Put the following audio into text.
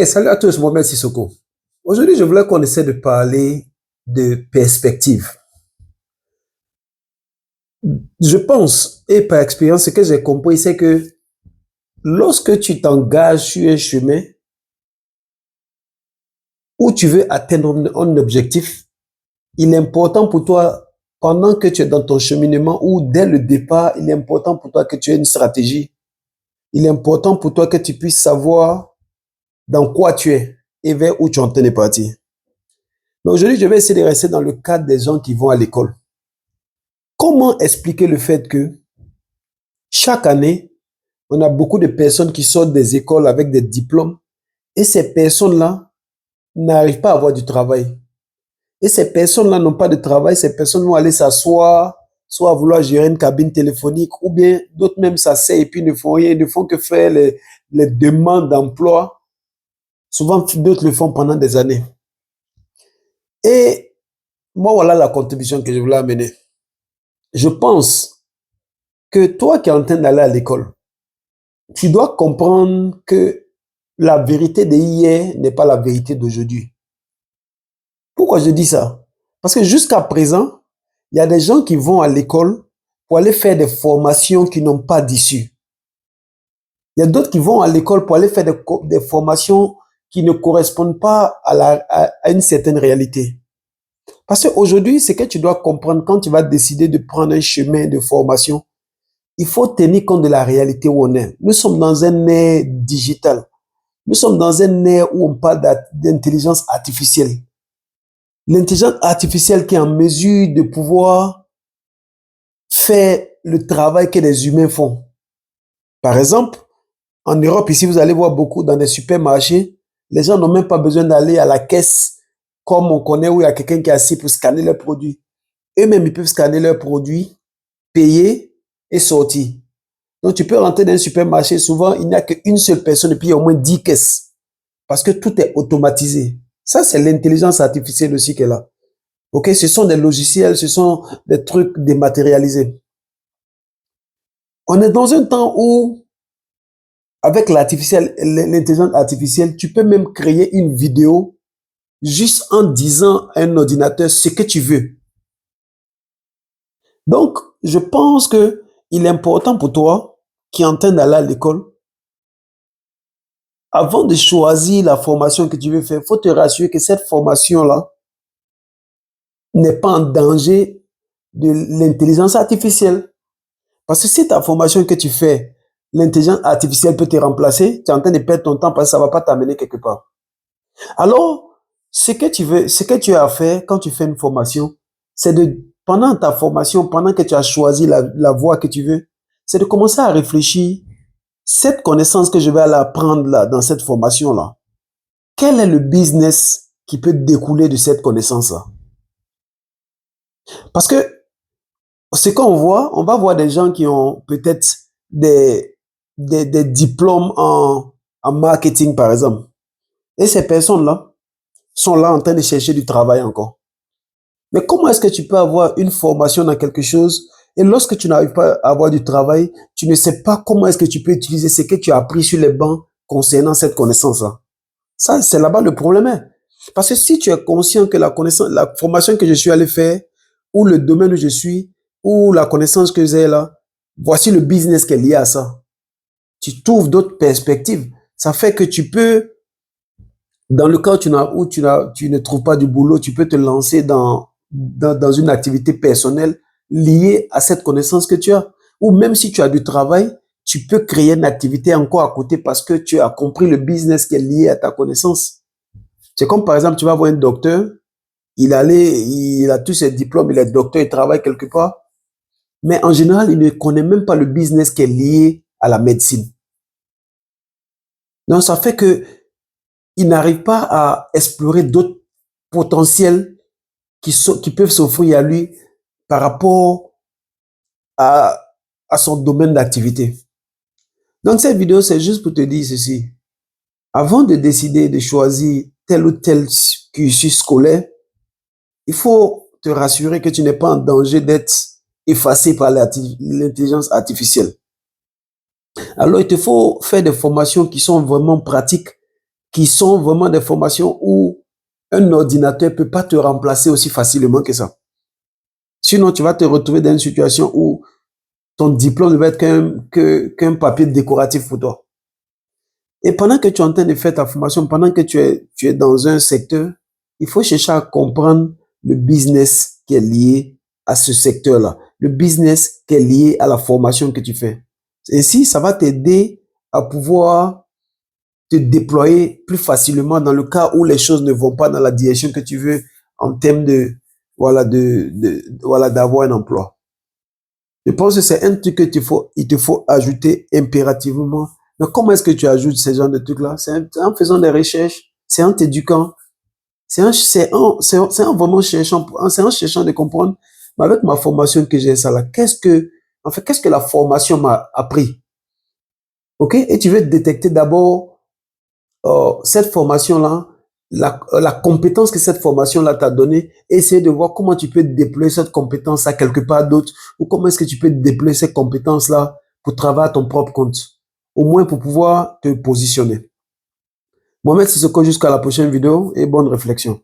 Salut à tous, Mohamed Sissoko. Aujourd'hui, je voulais qu'on essaie de parler de perspective. Je pense, et par expérience, ce que j'ai compris, c'est que lorsque tu t'engages sur un chemin où tu veux atteindre un objectif, il est important pour toi, pendant que tu es dans ton cheminement ou dès le départ, il est important pour toi que tu aies une stratégie. Il est important pour toi que tu puisses savoir dans quoi tu es et vers où tu es en train de partir. Mais aujourd'hui, je vais essayer de rester dans le cadre des gens qui vont à l'école. Comment expliquer le fait que chaque année, on a beaucoup de personnes qui sortent des écoles avec des diplômes et ces personnes-là n'arrivent pas à avoir du travail. Et ces personnes-là n'ont pas de travail, ces personnes vont aller s'asseoir, soit à vouloir gérer une cabine téléphonique, ou bien d'autres même s'asseyent et puis ne font rien, ne font que faire les demandes d'emploi. Souvent, d'autres le font pendant des années. Et moi, voilà la contribution que je voulais amener. Je pense que toi qui es en train d'aller à l'école, tu dois comprendre que la vérité d'hier n'est pas la vérité d'aujourd'hui. Pourquoi je dis ça? Parce que jusqu'à présent, il y a des gens qui vont à l'école pour aller faire des formations qui n'ont pas d'issue. Il y a d'autres qui vont à l'école pour aller faire des formations qui ne correspondent pas à une certaine réalité. Parce qu'aujourd'hui, ce que tu dois comprendre quand tu vas décider de prendre un chemin de formation, il faut tenir compte de la réalité où on est. Nous sommes dans un ère digital. Nous sommes dans un ère où on parle d'intelligence artificielle. L'intelligence artificielle qui est en mesure de pouvoir faire le travail que les humains font. Par exemple, en Europe, ici, vous allez voir beaucoup dans des supermarchés, les gens n'ont même pas besoin d'aller à la caisse comme on connaît où il y a quelqu'un qui est assis pour scanner leurs produits. Eux-mêmes, ils peuvent scanner leurs produits, payer et sortir. Donc, tu peux rentrer dans un supermarché, souvent, il n'y a qu'une seule personne et puis il y a au moins 10 caisses. Parce que tout est automatisé. Ça, c'est l'intelligence artificielle aussi qui est là. Ok, ce sont des logiciels, ce sont des trucs dématérialisés. On est dans un temps où, avec l'intelligence artificielle, tu peux même créer une vidéo juste en disant à un ordinateur ce que tu veux. Donc, je pense que il est important pour toi qui es en train d'aller à l'école, avant de choisir la formation que tu veux faire, il faut te rassurer que cette formation-là n'est pas en danger de l'intelligence artificielle. Parce que si ta formation que tu fais, l'intelligence artificielle peut te remplacer, tu es en train de perdre ton temps parce que ça ne va pas t'amener quelque part. Alors, ce que tu as à faire quand tu fais une formation, c'est pendant ta formation, pendant que tu as choisi la voie que tu veux, c'est de commencer à réfléchir, cette connaissance que je vais aller apprendre là, dans cette formation-là, quel est le business qui peut découler de cette connaissance-là? Parce que ce qu'on voit, on va voir des gens qui ont peut-être des, des diplômes en marketing, par exemple. Et ces personnes-là sont là en train de chercher du travail encore. Mais comment est-ce que tu peux avoir une formation dans quelque chose et lorsque tu n'arrives pas à avoir du travail, tu ne sais pas comment est-ce que tu peux utiliser ce que tu as appris sur les bancs concernant cette connaissance-là? Ça, c'est là-bas le problème. Hein. Parce que si tu es conscient que la connaissance, la formation que je suis allé faire, ou le domaine où je suis, ou la connaissance que j'ai là, voici le business qui est lié à ça. Tu trouves d'autres perspectives. Ça fait que tu peux, dans le cas où tu ne trouves pas du boulot, tu peux te lancer dans une activité personnelle liée à cette connaissance que tu as. Ou même si tu as du travail, tu peux créer une activité encore à côté parce que tu as compris le business qui est lié à ta connaissance. C'est comme par exemple, tu vas voir un docteur, il a tous ses diplômes, il est docteur, il travaille quelque part, mais en général, il ne connaît même pas le business qui est lié à la médecine. Donc, ça fait que il n'arrive pas à explorer d'autres potentiels qui peuvent s'offrir à lui par rapport à, à son domaine d'activité. Donc, cette vidéo, c'est juste pour te dire ceci. Avant de décider de choisir tel ou tel cursus scolaire, il faut te rassurer que tu n'es pas en danger d'être effacé par l'intelligence artificielle. Alors, il te faut faire des formations qui sont vraiment pratiques, qui sont vraiment des formations où un ordinateur ne peut pas te remplacer aussi facilement que ça. Sinon, tu vas te retrouver dans une situation où ton diplôme ne va être qu'un papier décoratif pour toi. Et pendant que tu es en train de faire ta formation, pendant que tu es dans un secteur, il faut chercher à comprendre le business qui est lié à ce secteur-là, le business qui est lié à la formation que tu fais. Ainsi, ça va t'aider à pouvoir te déployer plus facilement dans le cas où les choses ne vont pas dans la direction que tu veux en termes de, voilà, voilà, d'avoir un emploi. Je pense que c'est un truc il te faut ajouter impérativement. Mais comment est-ce que tu ajoutes ces genres de trucs-là? C'est en faisant des recherches, c'est en t'éduquant, c'est en vraiment cherchant, c'est en cherchant de comprendre. Mais avec ma formation que j'ai ça là, qu'est-ce que la formation m'a appris? OK? Et tu veux détecter d'abord cette formation-là, la compétence que cette formation-là t'a donnée, et essayer de voir comment tu peux déployer cette compétence-là quelque part d'autre, ou comment est-ce que tu peux déployer cette compétence-là pour travailler à ton propre compte, au moins pour pouvoir te positionner. Mohamed Sissoko, jusqu'à la prochaine vidéo et bonne réflexion.